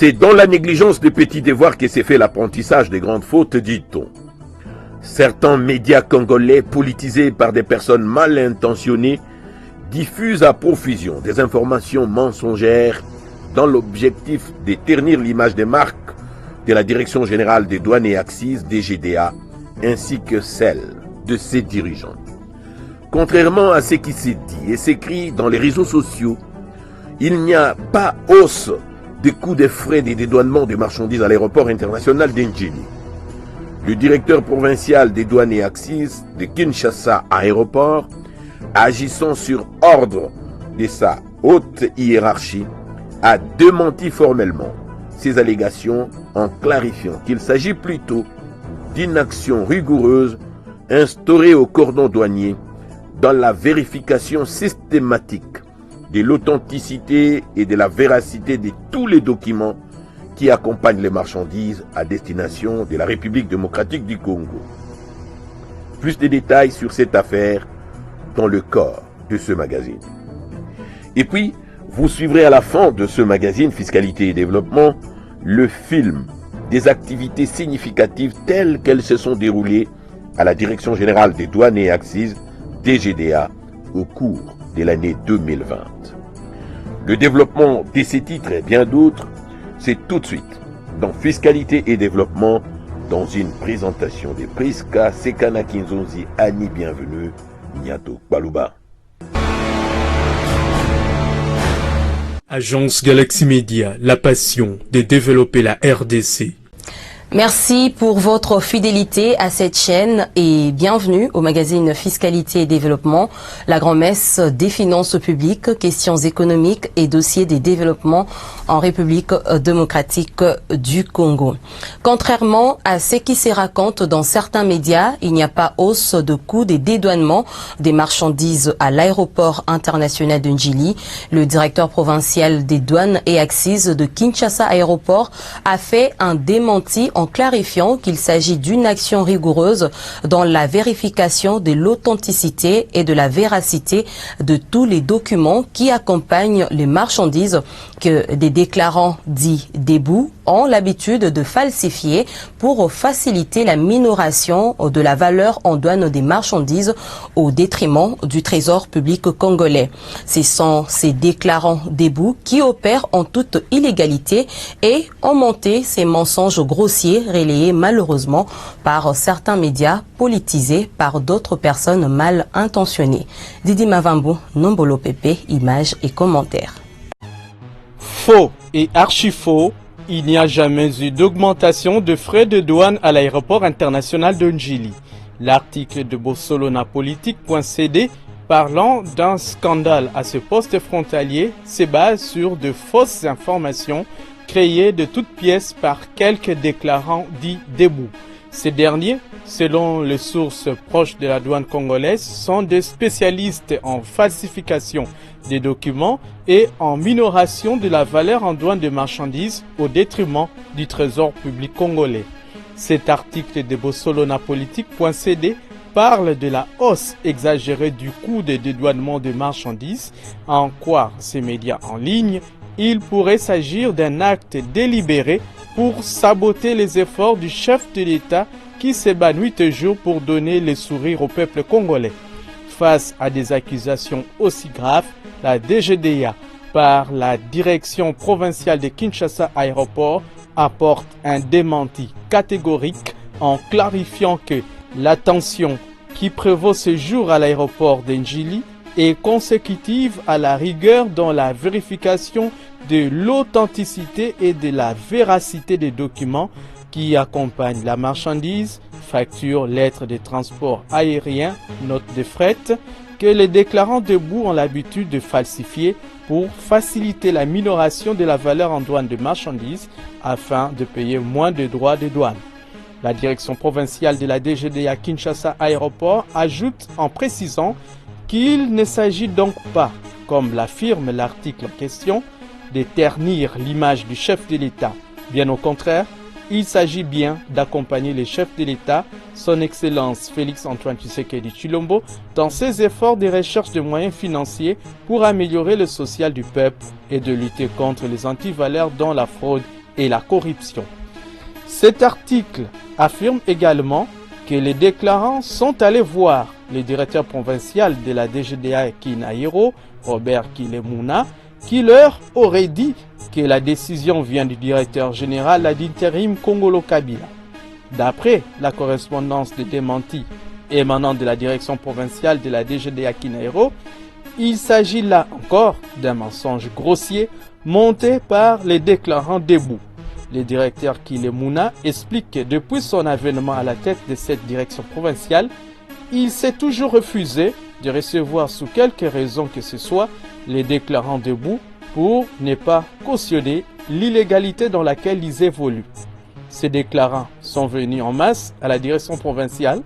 C'est dans la négligence des petits devoirs que s'est fait l'apprentissage des grandes fautes, dit-on. Certains médias congolais, politisés par des personnes mal intentionnées, diffusent à profusion des informations mensongères dans l'objectif de ternir l'image des marques de la Direction générale des douanes et accises, DGDA, ainsi que celle de ses dirigeants. Contrairement à ce qui s'est dit et s'écrit dans les réseaux sociaux, il n'y a pas hausse des coûts des frais des dédouanements des marchandises à l'aéroport international d'Ndjili. Le directeur provincial des douanes et accises de Kinshasa Aéroport, agissant sur ordre de sa haute hiérarchie, a démenti formellement ces allégations en clarifiant qu'il s'agit plutôt d'une action rigoureuse instaurée au cordon douanier dans la vérification systématique de l'authenticité et de la véracité de tous les documents qui accompagnent les marchandises à destination de la République démocratique du Congo. Plus de détails sur cette affaire dans le corps de ce magazine. Et puis, vous suivrez à la fin de ce magazine Fiscalité et Développement le film des activités significatives telles qu'elles se sont déroulées à la Direction générale des douanes et accises, DGDA, au cours de l'année 2020. Le développement de ces titres et bien d'autres, c'est tout de suite dans Fiscalité et Développement, dans une présentation des Priska Sekana Kinzonzi Annie Bienvenue, Niato Baluba. Agence Galaxy Media, la passion de développer la RDC. Merci pour votre fidélité à cette chaîne et bienvenue au magazine Fiscalité et Développement, la grand-messe des finances publiques, questions économiques et dossiers des développements en République démocratique du Congo. Contrairement à ce qui se raconte dans certains médias, il n'y a pas hausse de coût des dédouanements des marchandises à l'aéroport international de Ndjili. Le directeur provincial des douanes et accises de Kinshasa Aéroport a fait un démenti en clarifiant qu'il s'agit d'une action rigoureuse dans la vérification de l'authenticité et de la véracité de tous les documents qui accompagnent les marchandises que des déclarants dits débouts ont l'habitude de falsifier pour faciliter la minoration de la valeur en douane des marchandises au détriment du trésor public congolais. Ce sont ces déclarants débouts qui opèrent en toute illégalité et ont monté ces mensonges grossiers relayés malheureusement par certains médias politisés par d'autres personnes mal intentionnées. Didi Mavambo, Nombolo Pepe, images et commentaires. Faux et archi-faux, il n'y a jamais eu d'augmentation de frais de douane à l'aéroport international de Ndjili. L'article de bossolonapolitique.cd parlant d'un scandale à ce poste frontalier se base sur de fausses informations créées de toutes pièces par quelques déclarants dits débouts. Ces derniers, selon les sources proches de la douane congolaise, sont des spécialistes en falsification des documents et en minoration de la valeur en douane de marchandises au détriment du trésor public congolais. Cet article de bossolonapolitique.cd parle de la hausse exagérée du coût de dédouanement de marchandises. À en croire ces médias en ligne, il pourrait s'agir d'un acte délibéré pour saboter les efforts du chef de l'État qui se bat nuit et jour pour donner le sourire au peuple congolais. Face à des accusations aussi graves, la DGDA, par la direction provinciale de Kinshasa Aéroport, apporte un démenti catégorique en clarifiant que la tension qui prévaut ce jour à l'aéroport d'Ndjili est consécutive à la rigueur dans la vérification de l'authenticité et de la véracité des documents qui accompagnent la marchandise, factures, lettres de transport aérien, notes de fret, que les déclarants debout ont l'habitude de falsifier pour faciliter la minoration de la valeur en douane de marchandises afin de payer moins de droits de douane. La direction provinciale de la DGDA Kinshasa Aéroport ajoute en précisant qu'il ne s'agit donc pas, comme l'affirme l'article en question, de ternir l'image du chef de l'État. Bien au contraire, il s'agit bien d'accompagner le chef de l'État, son Excellence Félix-Antoine Tshisekedi Tshilombo, dans ses efforts de recherche de moyens financiers pour améliorer le social du peuple et de lutter contre les antivaleurs dont la fraude et la corruption. Cet article affirme également que les déclarants sont allés voir le directeur provincial de la DGDA Kinaïro, Robert Kilemuna, qui leur aurait dit que la décision vient du directeur général d'intérim Kongolo Kabila. D'après la correspondance de démenti émanant de la direction provinciale de la DGDA Kinaïro, il s'agit là encore d'un mensonge grossier monté par les déclarants debout. Le directeur Kilemuna explique que depuis son avènement à la tête de cette direction provinciale, il s'est toujours refusé de recevoir sous quelque raison que ce soit les déclarants debout pour ne pas cautionner l'illégalité dans laquelle ils évoluent. Ces déclarants sont venus en masse à la direction provinciale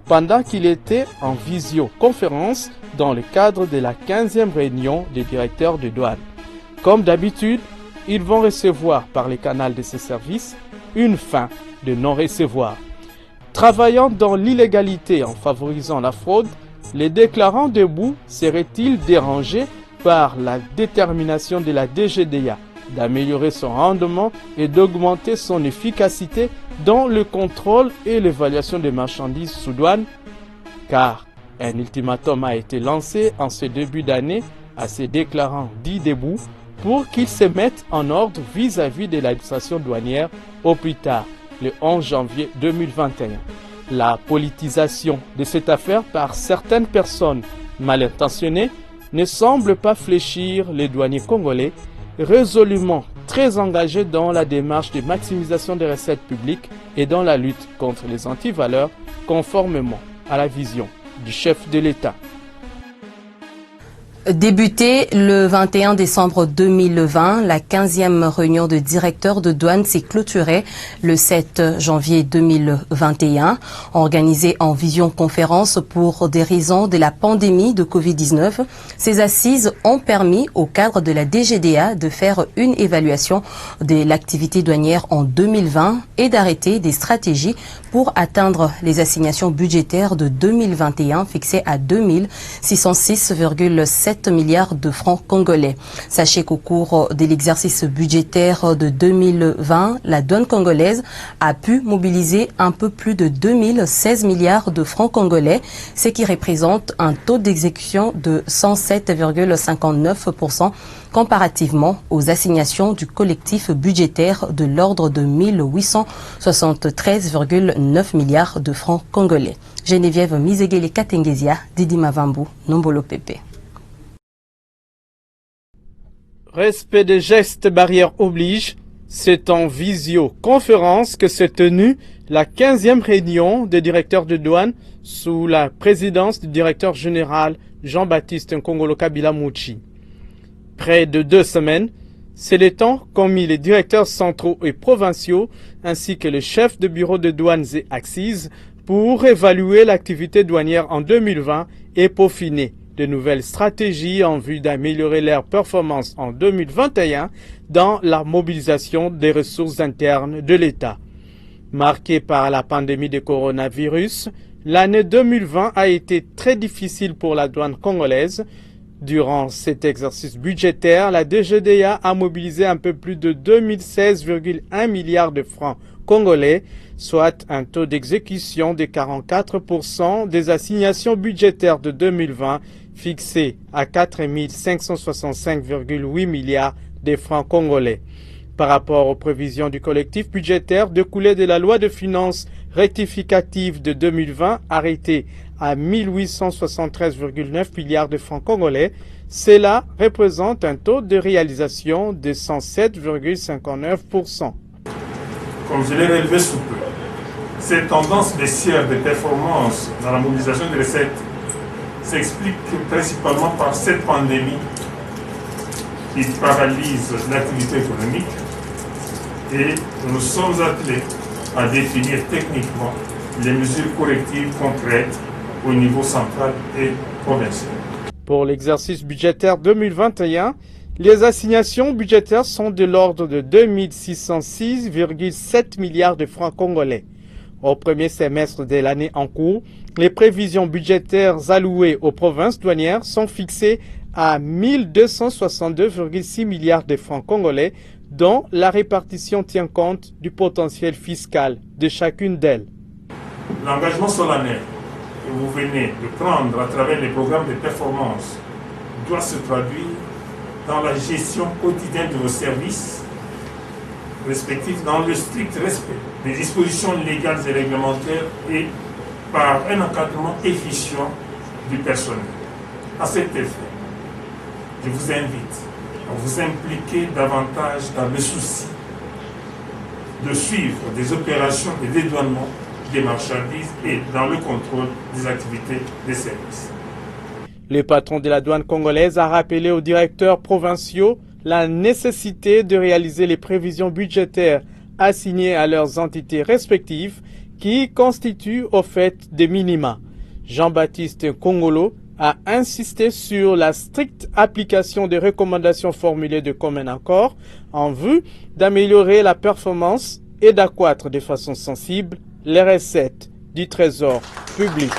pendant qu'il était en visioconférence dans le cadre de la 15e réunion des directeurs de douane. Comme d'habitude, ils vont recevoir par les canaux de ces services une fin de non-recevoir. Travaillant dans l'illégalité en favorisant la fraude, les déclarants debout seraient-ils dérangés par la détermination de la DGDA d'améliorer son rendement et d'augmenter son efficacité dans le contrôle et l'évaluation des marchandises sous douane? Car un ultimatum a été lancé en ce début d'année à ces déclarants dits debout pour qu'ils se mettent en ordre vis-à-vis de l'administration douanière au plus tard, le 11 janvier 2021. La politisation de cette affaire par certaines personnes mal intentionnées ne semble pas fléchir les douaniers congolais, résolument très engagés dans la démarche de maximisation des recettes publiques et dans la lutte contre les antivaleurs, conformément à la vision du chef de l'État. Débutée le 21 décembre 2020, la 15e réunion de directeurs de douane s'est clôturée le 7 janvier 2021. Organisée en visioconférence pour des raisons de la pandémie de Covid-19, ces assises ont permis au cadre de la DGDA de faire une évaluation de l'activité douanière en 2020 et d'arrêter des stratégies pour atteindre les assignations budgétaires de 2021 fixées à 2606,7 milliards de francs congolais. Sachez qu'au cours de l'exercice budgétaire de 2020, la douane congolaise a pu mobiliser un peu plus de 2016 milliards de francs congolais, ce qui représente un taux d'exécution de 107,59% comparativement aux assignations du collectif budgétaire de l'ordre de 1873,9 milliards de francs congolais. Geneviève Mizegele Katengesia, Didi Mavambu, Nombolo Pepe. Respect des gestes barrières oblige, c'est en visioconférence que s'est tenue la 15e réunion des directeurs de douane sous la présidence du directeur général Jean-Baptiste Nkongolo Kabila Mouchi. Près de 2 semaines, c'est le temps qu'ont mis les directeurs centraux et provinciaux ainsi que le chef de bureau de douanes et axes pour évaluer l'activité douanière en 2020 et peaufiner de nouvelles stratégies en vue d'améliorer leur performance en 2021 dans la mobilisation des ressources internes de l'État. Marquée par la pandémie de coronavirus, l'année 2020 a été très difficile pour la douane congolaise. Durant cet exercice budgétaire, la DGDA a mobilisé un peu plus de 2016,1 milliards de francs congolais, soit un taux d'exécution de 44% des assignations budgétaires de 2020 fixé à 4 565,8 milliards de francs congolais. Par rapport aux prévisions du collectif budgétaire découlées de la loi de finances rectificative de 2020 arrêtée à 1873,9 milliards de francs congolais, cela représente un taux de réalisation de 107,59%. Comme je l'ai relevé sous peu, cette tendance baissière de performance dans la mobilisation des recettes s'explique principalement par cette pandémie qui paralyse l'activité économique et nous sommes appelés à définir techniquement les mesures correctives concrètes au niveau central et provincial. Pour l'exercice budgétaire 2021, les assignations budgétaires sont de l'ordre de 2606,7 milliards de francs congolais. Au premier semestre de l'année en cours, les prévisions budgétaires allouées aux provinces douanières sont fixées à 1262,6 milliards de francs congolais, dont la répartition tient compte du potentiel fiscal de chacune d'elles. L'engagement solennel que vous venez de prendre à travers les programmes de performance doit se traduire dans la gestion quotidienne de vos services respectifs dans le strict respect des dispositions légales et réglementaires et par un encadrement efficient du personnel. À cet effet, je vous invite à vous impliquer davantage dans le souci de suivre des opérations de dédouanement des marchandises et dans le contrôle des activités des services. Le patron de la douane congolaise a rappelé aux directeurs provinciaux la nécessité de réaliser les prévisions budgétaires assignées à leurs entités respectives qui constituent au fait des minima. Jean-Baptiste Kongolo a insisté sur la stricte application des recommandations formulées de commun accord en vue d'améliorer la performance et d'accroître de façon sensible les recettes du trésor public.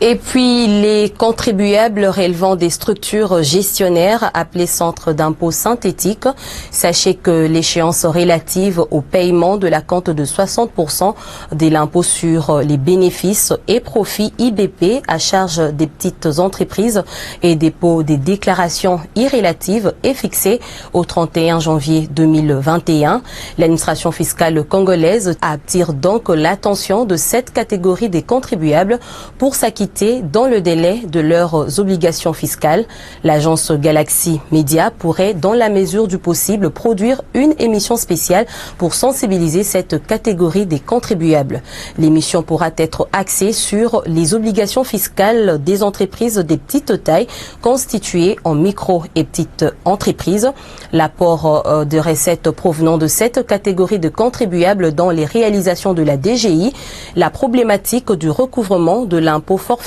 Et puis, les contribuables relevant des structures gestionnaires appelées centres d'impôt synthétiques, sachez que l'échéance relative au paiement de la compte de 60% de l'impôt sur les bénéfices et profits IBP à charge des petites entreprises et dépôt des déclarations irrélatives est fixée au 31 janvier 2021. L'administration fiscale congolaise attire donc l'attention de cette catégorie des contribuables pour s'acquitter dans le délai de leurs obligations fiscales. L'agence Galaxy Media pourrait, dans la mesure du possible, produire une émission spéciale pour sensibiliser cette catégorie des contribuables. L'émission pourra être axée sur les obligations fiscales des entreprises des petites tailles constituées en micro et petites entreprises. L'apport de recettes provenant de cette catégorie de contribuables dans les réalisations de la DGI, la problématique du recouvrement de l'impôt forfaitaire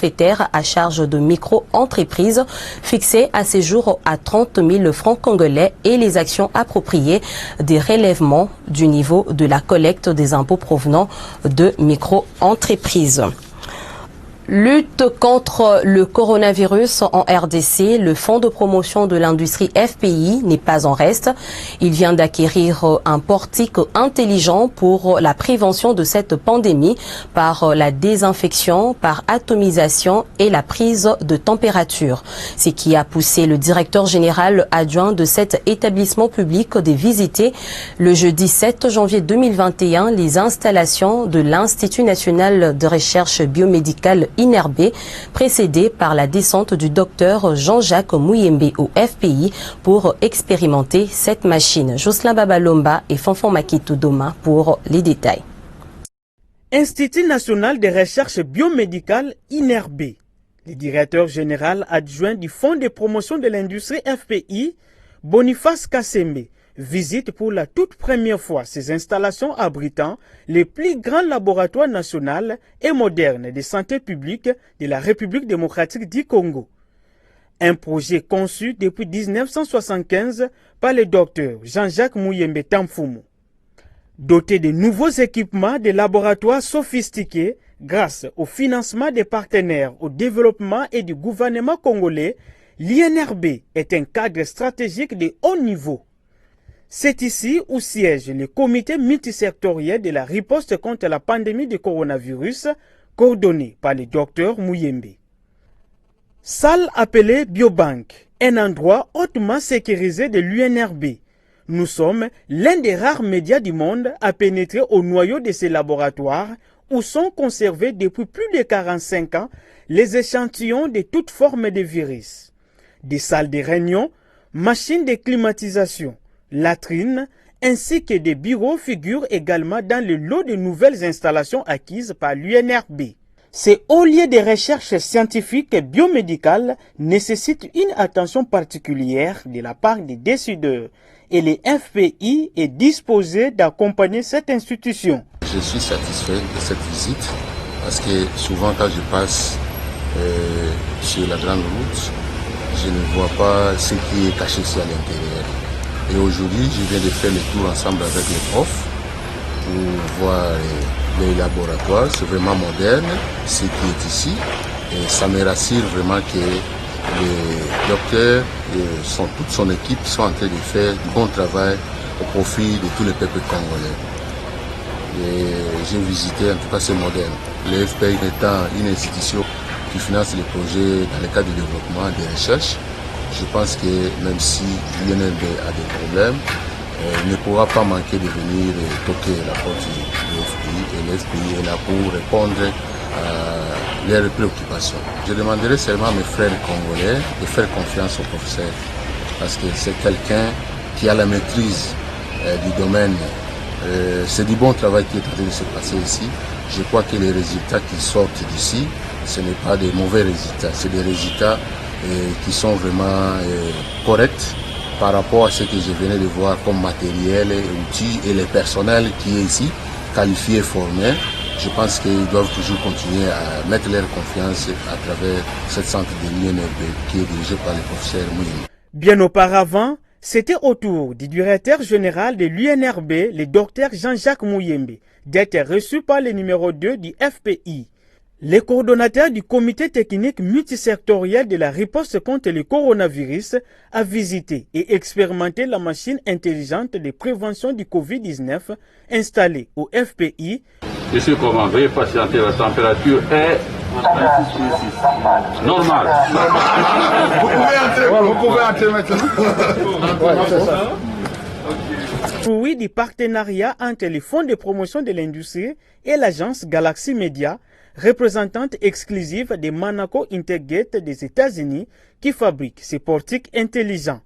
à charge de micro-entreprises fixées à ces jours à 30 000 francs congolais et les actions appropriées des relèvements du niveau de la collecte des impôts provenant de micro-entreprises. Lutte contre le coronavirus en RDC, le Fonds de promotion de l'industrie FPI n'est pas en reste. Il vient d'acquérir un portique intelligent pour la prévention de cette pandémie par la désinfection, par atomisation et la prise de température. Ce qui a poussé le directeur général adjoint de cet établissement public de visiter le jeudi 7 janvier 2021 les installations de l'Institut national de recherche biomédicale INRB, précédé par la descente du docteur Jean-Jacques Mouyembe au FPI pour expérimenter cette machine. Jocelyn Babalomba et Fanfan Makitou Doma pour les détails. Institut national de recherche biomédicale INRB. Le directeur général adjoint du Fonds de promotion de l'industrie FPI, Boniface Kassembe, visite pour la toute première fois ces installations abritant les plus grands laboratoires nationaux et modernes de santé publique de la République démocratique du Congo. Un projet conçu depuis 1975 par le docteur Jean-Jacques Mouyembe Tamfumu. Doté de nouveaux équipements de laboratoires sophistiqués grâce au financement des partenaires au développement et du gouvernement congolais, l'INRB est un cadre stratégique de haut niveau. C'est ici où siège le comité multisectoriel de la riposte contre la pandémie de coronavirus, coordonné par le docteur Mouyembe. Salle appelée Biobank, un endroit hautement sécurisé de l'UNRB. Nous sommes l'un des rares médias du monde à pénétrer au noyau de ces laboratoires où sont conservés depuis plus de 45 ans les échantillons de toutes formes de virus. Des salles de réunion, machines de climatisation, latrines, ainsi que des bureaux figurent également dans le lot de nouvelles installations acquises par l'UNRB. Ces hauts lieux de recherche scientifique et biomédicale nécessitent une attention particulière de la part des décideurs et le FPI est disposé d'accompagner cette institution. Je suis satisfait de cette visite parce que souvent quand je passe sur la grande route, je ne vois pas ce qui est caché ici à l'intérieur. Et aujourd'hui, je viens de faire le tour ensemble avec les profs pour voir les laboratoires, c'est vraiment moderne ce qui est ici. Et ça me rassure vraiment que les docteurs, toute son équipe sont en train de faire du bon travail au profit de tous les peuples congolais. J'ai visité, en tout cas c'est moderne. Le FPI étant une institution qui finance les projets dans le cadre du développement, des recherches, je pense que même si l'UNRB a des problèmes, il ne pourra pas manquer de venir toquer la porte du FPI, et le FPI est là pour répondre à leurs préoccupations. Je demanderai seulement à mes frères congolais de faire confiance au professeur, parce que c'est quelqu'un qui a la maîtrise du domaine. C'est du bon travail qui est en train de se passer ici. Je crois que les résultats qui sortent d'ici, ce n'est pas des mauvais résultats, c'est des résultats qui sont vraiment corrects par rapport à ce que je venais de voir comme matériel, outils et le personnel qui est ici, qualifié et formé. Je pense qu'ils doivent toujours continuer à mettre leur confiance à travers ce centre de l'UNRB qui est dirigé par le professeur Mouyembe. Bien auparavant, c'était au tour du directeur général de l'UNRB, le docteur Jean-Jacques Mouyembe, d'être reçu par le numéro 2 du FPI. Le coordonnateur du comité technique multisectoriel de la riposte contre le coronavirus a visité et expérimenté la machine intelligente de prévention du Covid-19 installée au FPI. Je suis comment? Veuillez patienter, la température est normale. Vous pouvez entrer maintenant. Fruit du partenariat entre les fonds de promotion de l'industrie et l'agence Galaxy Media, représentante exclusive de Manaco Intergate des États-Unis qui fabrique ces portiques intelligents.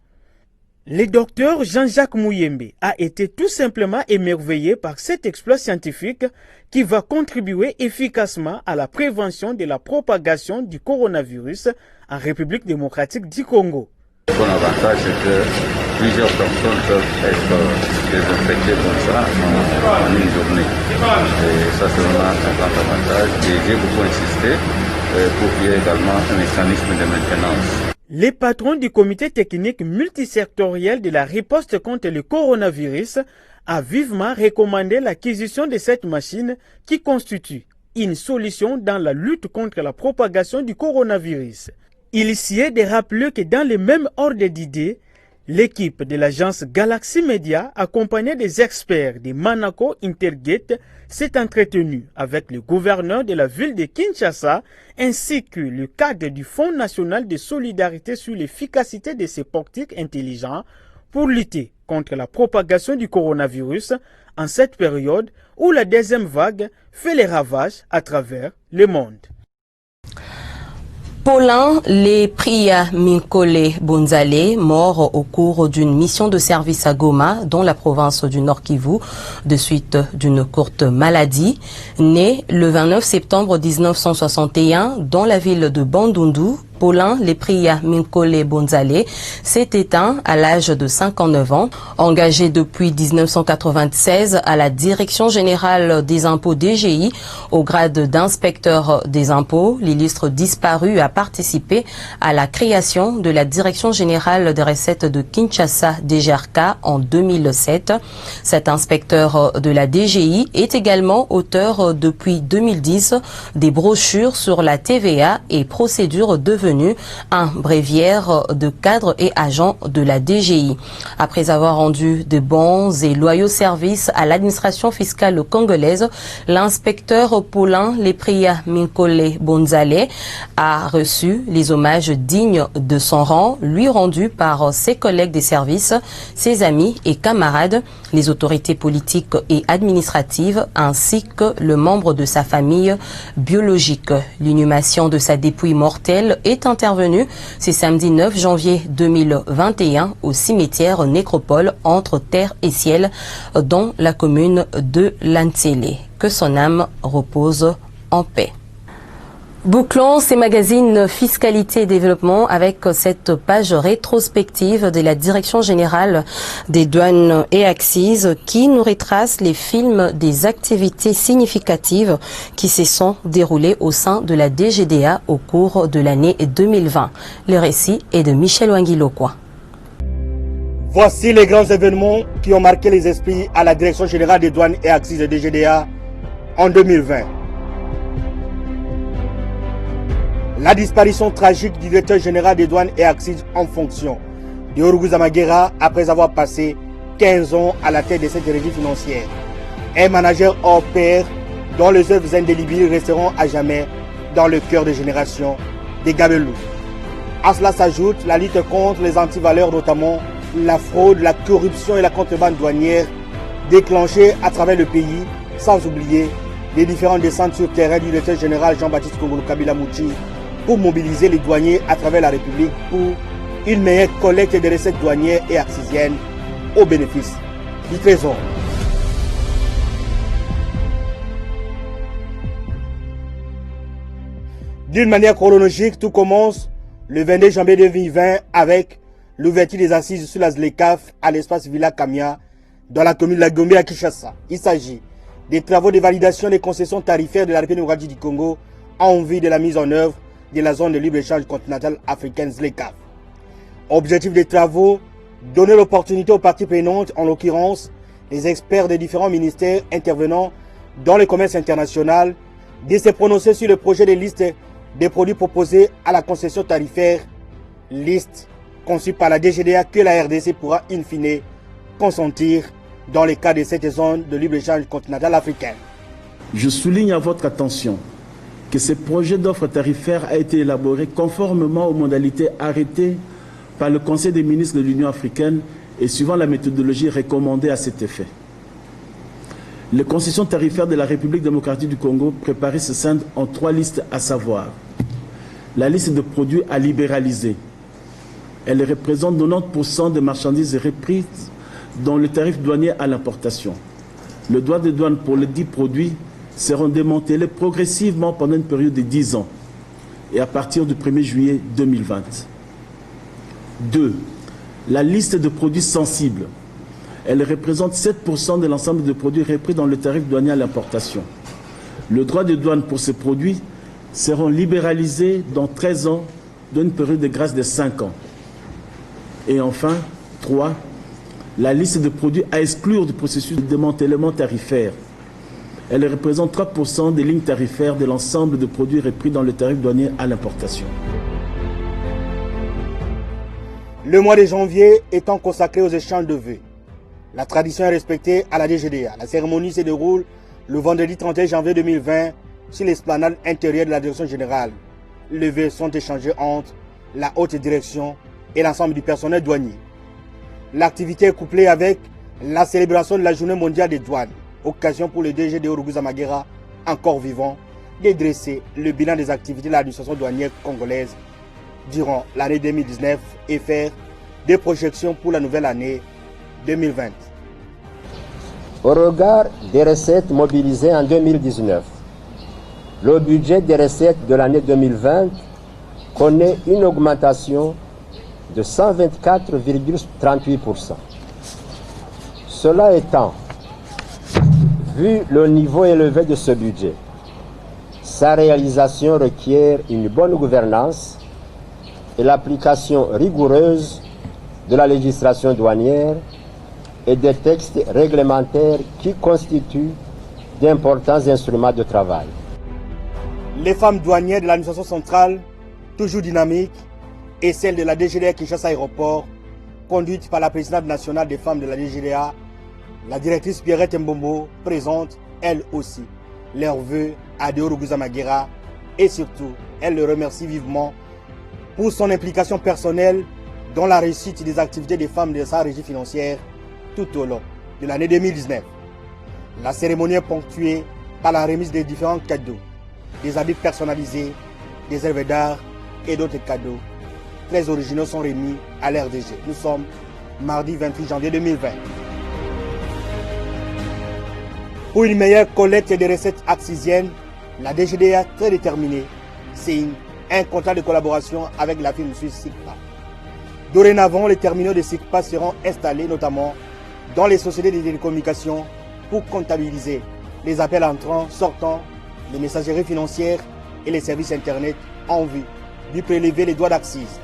Le docteur Jean-Jacques Mouyembe a été tout simplement émerveillé par cet exploit scientifique qui va contribuer efficacement à la prévention de la propagation du coronavirus en République démocratique du Congo. Bon avantage, c'est que plusieurs personnes peuvent être désinfectées comme ça en une journée. Et ça, c'est vraiment un grand avantage. Et j'ai beaucoup insisté pour qu'il y ait également un mécanisme de maintenance. Les patrons du comité technique multisectoriel de la riposte contre le coronavirus a vivement recommandé l'acquisition de cette machine qui constitue une solution dans la lutte contre la propagation du coronavirus. Il s'y est de rappeler que dans le même ordre d'idées, l'équipe de l'agence Galaxy Media, accompagnée des experts de Manaco Intergate, s'est entretenue avec le gouverneur de la ville de Kinshasa ainsi que le cadre du Fonds national de solidarité sur l'efficacité de ces portiques intelligents pour lutter contre la propagation du coronavirus en cette période où la deuxième vague fait les ravages à travers le monde. Paulin Lepria Minkole Bonzale, mort au cours d'une mission de service à Goma, dans la province du Nord Kivu, de suite d'une courte maladie. Né le 29 septembre 1961 dans la ville de Bandundu, Paulin Lepria Minkole Bonzale s'est éteint à l'âge de 59 ans. Engagé depuis 1996 à la Direction générale des impôts DGI au grade d'inspecteur des impôts, l'illustre disparu a participé à la création de la Direction générale des recettes de Kinshasa DGRK en 2007. Cet inspecteur de la DGI est également auteur depuis 2010 des brochures sur la TVA et procédures devenues un bréviaire de cadres et agents de la DGI. Après avoir rendu de bons et loyaux services à l'administration fiscale congolaise, l'inspecteur Paulin Lepria Minkole Bonzale a reçu les hommages dignes de son rang, lui rendus par ses collègues des services, ses amis et camarades, les autorités politiques et administratives, ainsi que le membre de sa famille biologique. L'inhumation de sa dépouille mortelle est intervenue ce samedi 9 janvier 2021 au cimetière Nécropole entre terre et ciel dans la commune de Lantsele. Que son âme repose en paix. Bouclons ces magazines Fiscalité et Développement avec cette page rétrospective de la Direction générale des douanes et accises qui nous retrace les films des activités significatives qui se sont déroulées au sein de la DGDA au cours de l'année 2020. Le récit est de Michel Wangilokwa. Voici les grands événements qui ont marqué les esprits à la Direction générale des douanes et accises de DGDA en 2020. La disparition tragique du directeur général des douanes et accises en fonction, Deorugu Zamagera, après avoir passé 15 ans à la tête de cette régie financière. Un manager hors pair dont les œuvres indélébiles resteront à jamais dans le cœur des générations des Gabelous. À cela s'ajoute la lutte contre les antivaleurs, notamment la fraude, la corruption et la contrebande douanière déclenchée à travers le pays, sans oublier les différentes descentes sur terrain du directeur général Jean-Baptiste Kongolo Kabila Mouchi pour mobiliser les douaniers à travers la République pour une meilleure collecte des recettes douanières et accisiennes au bénéfice du Trésor. D'une manière chronologique, tout commence le 22 janvier 2020 avec l'ouverture des assises sur la ZLECAf à l'espace Villa Kamia dans la commune de la Gombe à Kinshasa. Il s'agit des travaux de validation des concessions tarifaires de la République démocratique du Congo en vue de la mise en œuvre de la zone de libre-échange continentale africaine ZLECAf. Objectif des travaux, donner l'opportunité aux parties prenantes, en l'occurrence les experts des différents ministères intervenant dans le commerce international, de se prononcer sur le projet de liste des produits proposés à la concession tarifaire, liste conçue par la DGDA que la RDC pourra in fine consentir dans le cadre de cette zone de libre-échange continentale africaine. Je souligne à votre attention que ce projet d'offre tarifaire a été élaboré conformément aux modalités arrêtées par le Conseil des ministres de l'Union africaine et suivant la méthodologie recommandée à cet effet. Les concessions tarifaires de la République démocratique du Congo préparées se scindent en 3 listes, à savoir la liste de produits à libéraliser. Elle représente 90% des marchandises reprises dont le tarif douanier à l'importation. Le droit de douane pour les 10 produits seront démantelés progressivement pendant une période de 10 ans et à partir du 1er juillet 2020. 2. La liste de produits sensibles. Elle représente 7% de l'ensemble des produits repris dans le tarif douanier à l'importation. Le droit de douane pour ces produits seront libéralisés dans 13 ans d'une période de grâce de 5 ans. Et enfin, 3. La liste de produits à exclure du processus de démantèlement tarifaire. Elle représente 3% des lignes tarifaires de l'ensemble de produits repris dans le tarif douanier à l'importation. Le mois de janvier étant consacré aux échanges de vœux. La tradition est respectée à la DGDA. La cérémonie se déroule le vendredi 31 janvier 2020 sur l'esplanade intérieure de la direction générale. Les vœux sont échangés entre la haute direction et l'ensemble du personnel douanier. L'activité est couplée avec la célébration de la journée mondiale des douanes, occasion pour le DG Deorugu Zamagera, encore vivant, de dresser le bilan des activités de l'administration douanière congolaise durant l'année 2019 et faire des projections pour la nouvelle année 2020. Au regard des recettes mobilisées en 2019, le budget des recettes de l'année 2020 connaît une augmentation de 124,38%. Cela étant, vu le niveau élevé de ce budget, sa réalisation requiert une bonne gouvernance et l'application rigoureuse de la législation douanière et des textes réglementaires qui constituent d'importants instruments de travail. Les femmes douanières de l'administration centrale, toujours dynamiques, et celle de la DGDA Kinshasa Aéroport, conduite par la présidente nationale des femmes de la DGDA, la directrice Pierrette Mbombo, présente, elle aussi, leurs vœux à Deorugu Zamagera et surtout, elle le remercie vivement pour son implication personnelle dans la réussite des activités des femmes de sa régie financière tout au long de l'année 2019. La cérémonie est ponctuée par la remise des différents cadeaux, des habits personnalisés, des œuvres d'art et d'autres cadeaux très originaux sont remis à l'RDG. Nous sommes mardi 28 janvier 2020. Pour une meilleure collecte des recettes accisiennes, la DGDA très déterminée signe un contrat de collaboration avec la firme suisse SICPA. Dorénavant, les terminaux de SICPA seront installés notamment dans les sociétés de télécommunications pour comptabiliser les appels entrants, sortants, les messageries financières et les services Internet en vue de prélever les droits d'accise.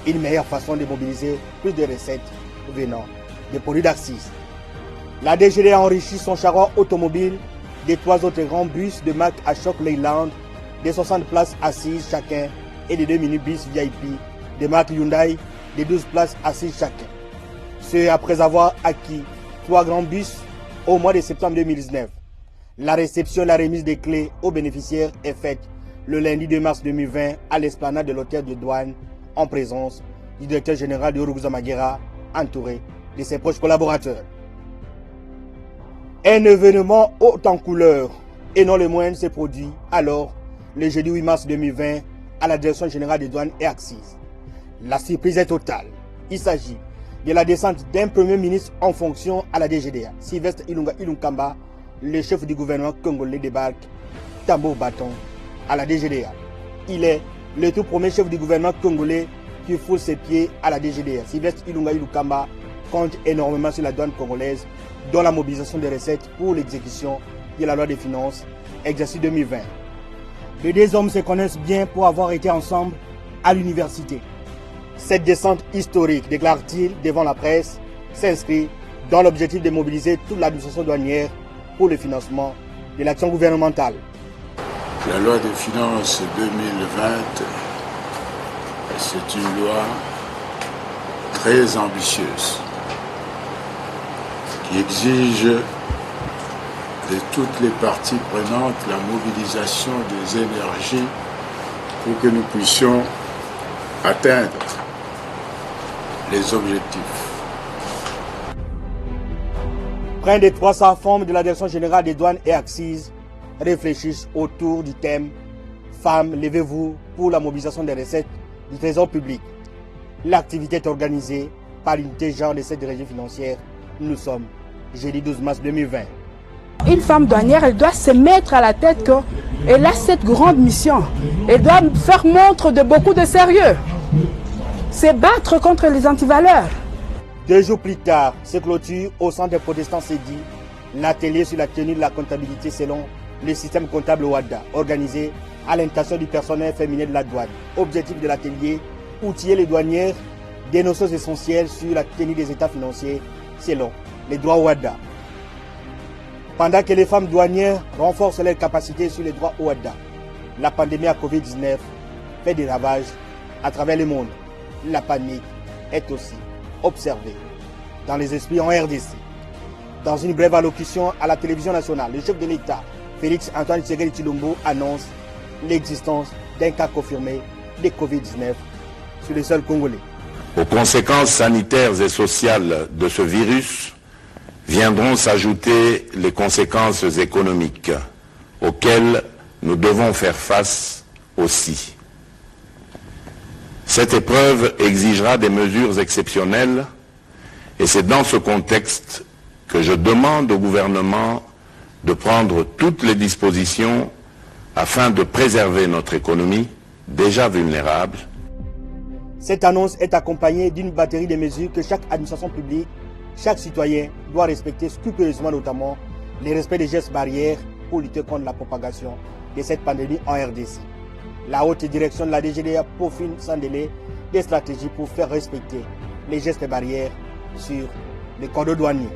Une meilleure façon de mobiliser plus de recettes venant des produits d'accise. La DGDA enrichit son charroi automobile des 3 autres grands bus de marque Ashok Leyland, des 60 places assises chacun, et des 2 minibus VIP de marque Hyundai, des 12 places assises chacun. Ce après avoir acquis 3 grands bus au mois de septembre 2019. La réception et la remise des clés aux bénéficiaires est faite le lundi 2 mars 2020 à l'esplanade de l'hôtel de douane en présence du directeur général de Uruguza Maguera, entouré de ses proches collaborateurs. Un événement haut en couleur et non le moindre s'est produit alors le jeudi 8 mars 2020 à la direction générale des douanes et accises. La surprise est totale. Il s'agit de la descente d'un premier ministre en fonction à la DGDA. Sylvestre Ilunga Ilunkamba, le chef du gouvernement congolais, débarque tambour bâton à la DGDA. Il est le tout premier chef du gouvernement congolais qui foule ses pieds à la DGDA. Sylvestre Ilunga Ilunkamba compte énormément sur la douane congolaise dans la mobilisation des recettes pour l'exécution de la loi des finances exercice 2020. Les 2 hommes se connaissent bien pour avoir été ensemble à l'université. Cette descente historique, déclare-t-il devant la presse, s'inscrit dans l'objectif de mobiliser toute l'administration douanière pour le financement de l'action gouvernementale. La loi des finances 2020, c'est une loi très ambitieuse qui exige de toutes les parties prenantes la mobilisation des énergies pour que nous puissions atteindre les objectifs. Près de 300 femmes de la Direction générale des douanes et accises réfléchissent autour du thème « Femmes, levez-vous pour la mobilisation des recettes du trésor public ». L'activité est organisée par l'unité genre de cette régie financière. Nous sommes jeudi 12 mars 2020. Une femme douanière, elle doit se mettre à la tête qu'elle a cette grande mission. Elle doit faire montre de beaucoup de sérieux. Se battre contre les antivaleurs. 2 jours plus tard, se clôture au centre des protestants Sédi l'atelier sur la tenue de la comptabilité selon le système comptable WADA, organisé à l'intention du personnel féminin de la douane. Objectif de l'atelier, outiller les douanières des notions essentielles sur la tenue des états financiers selon les droits WADA. Pendant que les femmes douanières renforcent leurs capacités sur les droits WADA, la pandémie à Covid-19 fait des ravages à travers le monde. La panique est aussi observée dans les esprits en RDC. Dans une brève allocution à la télévision nationale, le chef de l'État, Félix Antoine Tshisekedi Tshilombo, annonce l'existence d'un cas confirmé de Covid-19 sur le sol congolais. Aux conséquences sanitaires et sociales de ce virus viendront s'ajouter les conséquences économiques auxquelles nous devons faire face aussi. Cette épreuve exigera des mesures exceptionnelles et c'est dans ce contexte que je demande au gouvernement de prendre toutes les dispositions afin de préserver notre économie déjà vulnérable. Cette annonce est accompagnée d'une batterie de mesures que chaque administration publique, chaque citoyen doit respecter scrupuleusement, notamment le respect des gestes barrières pour lutter contre la propagation de cette pandémie en RDC. La haute direction de la DGDA peaufine sans délai des stratégies pour faire respecter les gestes barrières sur les corridors douaniers.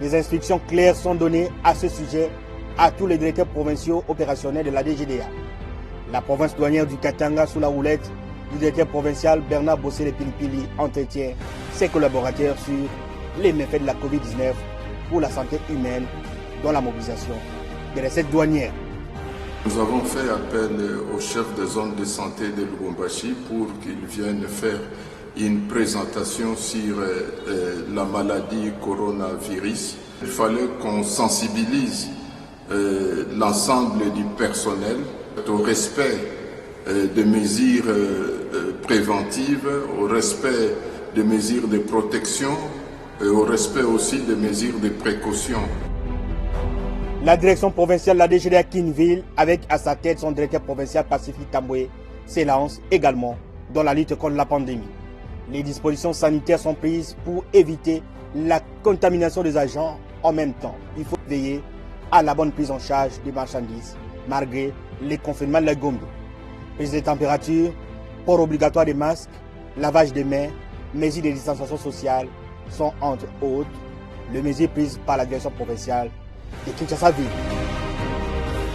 Des instructions claires sont données à ce sujet à tous les directeurs provinciaux opérationnels de la DGDA. La province douanière du Katanga, sous la houlette du directeur provincial Bernard Bossé-Pilipili, entretient ses collaborateurs sur les méfaits de la Covid-19 pour la santé humaine dans la mobilisation des recettes douanières. Nous avons fait appel au chef de zone de santé de Lubumbashi pour qu'il vienne faire une présentation sur la maladie coronavirus. Il fallait qu'on sensibilise l'ensemble du personnel au respect des mesures préventives, au respect des mesures de protection et au respect aussi des mesures de précaution. La direction provinciale de la DGDA Kinville, avec à sa tête son directeur provincial Pacifique Tamboué, s'élance également dans la lutte contre la pandémie. Les dispositions sanitaires sont prises pour éviter la contamination des agents. En même temps, il faut veiller à la bonne prise en charge des marchandises, malgré les confinements de la Gombe. Prise de température, port obligatoire des masques, lavage des mains, mesures de distanciation sociale sont entre autres les mesures prises par la direction provinciale de Kinshasa-Ville.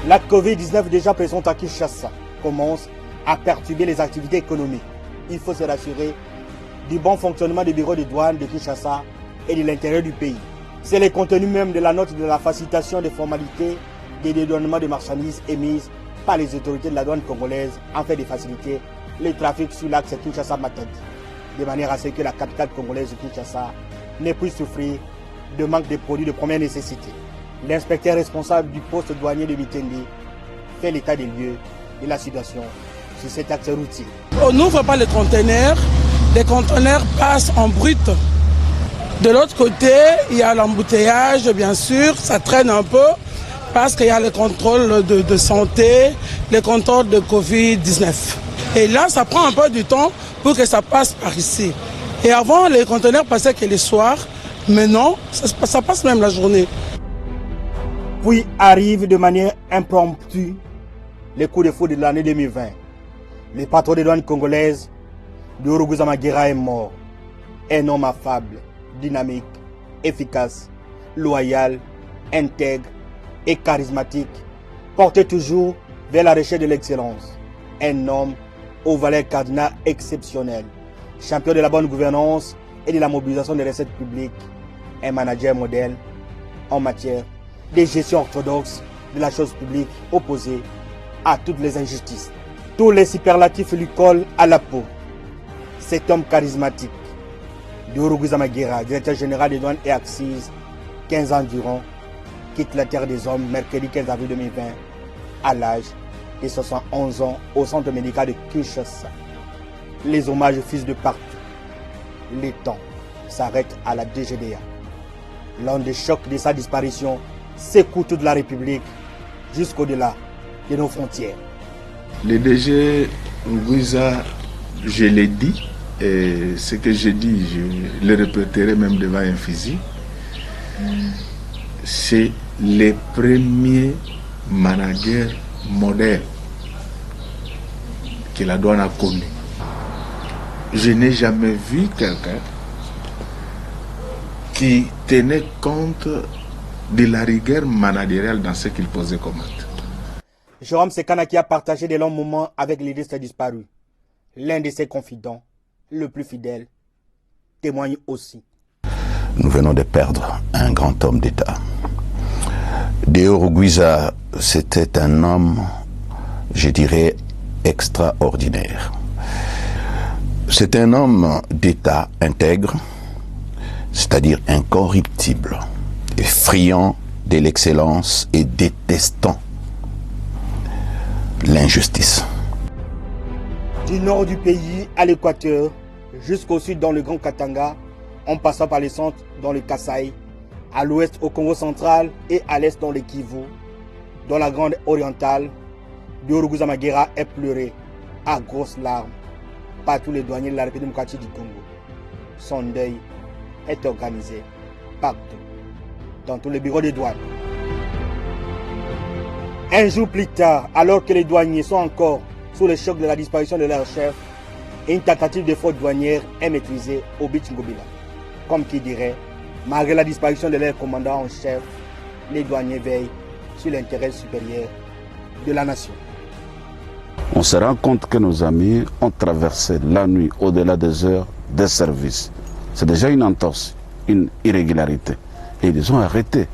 La Covid-19 déjà présente à Kinshasa commence à perturber les activités économiques. Il faut se rassurer du bon fonctionnement des bureaux de douane de Kinshasa et de l'intérieur du pays. C'est le contenu même de la note de la facilitation des formalités des dédouanements de marchandises émises par les autorités de la douane congolaise afin de faciliter le trafic sur l'axe Kinshasa-Matadi, de manière à ce que la capitale congolaise de Kinshasa ne puisse souffrir de manque de produits de première nécessité. L'inspecteur responsable du poste douanier de Bitendi fait l'état des lieux de la situation sur cet axe routier. On n'ouvre pas les conteneurs passent en brut. De l'autre côté, il y a l'embouteillage, bien sûr, ça traîne un peu parce qu'il y a le contrôle de santé, le contrôle de Covid-19. Et là, ça prend un peu du temps pour que ça passe par ici. Et avant, les conteneurs passaient que les soirs, maintenant, ça passe même la journée. Puis arrive de manière impromptue le coup de foudre de l'année 2020. Le patron des douanes congolaises, Diouro Guizamaguera, est mort. Un homme affable, dynamique, efficace, loyal, intègre et charismatique, porté toujours vers la recherche de l'excellence. Un homme aux valeurs cardinales exceptionnelles, champion de la bonne gouvernance et de la mobilisation des recettes publiques, un manager modèle en matière de gestion orthodoxe de la chose publique opposée à toutes les injustices. Tous les superlatifs lui collent à la peau. Cet homme charismatique, Diouro Guizamaguera, directeur général des douanes et axes, 15 ans environ, quitte la terre des hommes mercredi 15 avril 2020 à l'âge de 71 ans au centre médical de Kinshasa. Les hommages fusent de partout. Les temps s'arrêtent à la DGDA. L'onde de choc de sa disparition secoue toute la République jusqu'au-delà de nos frontières. Le DG Guiza, je l'ai dit, et ce que j'ai dit, je le répéterai même devant un fusil, c'est le premier manager moderne que la douane a connu. Je n'ai jamais vu quelqu'un qui tenait compte de la rigueur managériale dans ce qu'il posait comme acte. Jérôme Sekana, qui a partagé de longs moments avec l'illustre disparu, l'un de ses confidents, le plus fidèle, témoigne aussi. Nous venons de perdre un grand homme d'État. Diouro Guiza, c'était un homme, je dirais, extraordinaire. C'est un homme d'État intègre, c'est-à-dire incorruptible, et friand de l'excellence et détestant l'injustice. Du nord du pays à l'équateur, jusqu'au sud dans le Grand Katanga, en passant par le centre dans le Kasaï, à l'ouest au Congo central et à l'est dans le Kivu, dans la Grande Orientale, Diouro Guizamaguera est pleuré à grosses larmes par tous les douaniers de la République démocratique du Congo. Son deuil est organisé partout, dans tous les bureaux de douane. Un jour plus tard, alors que les douaniers sont encore sous le choc de la disparition de leur chef, une tentative de fraude douanière est maîtrisée au Beach Ngobila. Comme qui dirait, malgré la disparition de leur commandant en chef, les douaniers veillent sur l'intérêt supérieur de la nation. On se rend compte que nos amis ont traversé la nuit au-delà des heures de service. C'est déjà une entorse, une irrégularité. Et ils les ont arrêtés.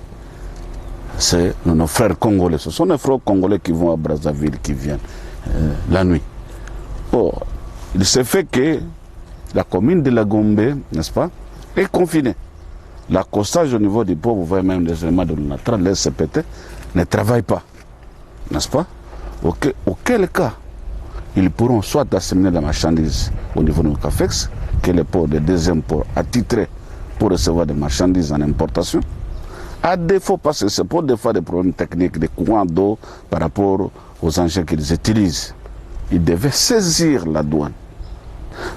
C'est nos frères congolais. Ce sont nos frères congolais qui vont à Brazzaville, qui viennent la nuit. Or, il se fait que la commune de la Gombe, n'est-ce pas, est confinée. L'accostage au niveau du port, vous voyez même les éléments de l'UNATRA, les SPT, ne travaillent pas. N'est-ce pas? Auquel cas, ils pourront soit asséminer la marchandise au niveau de CAFEX, qui est le port de deuxième port attitré pour recevoir des marchandises en importation. À défaut, parce que c'est pour des fois des problèmes techniques, des courants d'eau par rapport aux engins qu'ils utilisent. Ils devaient saisir la douane.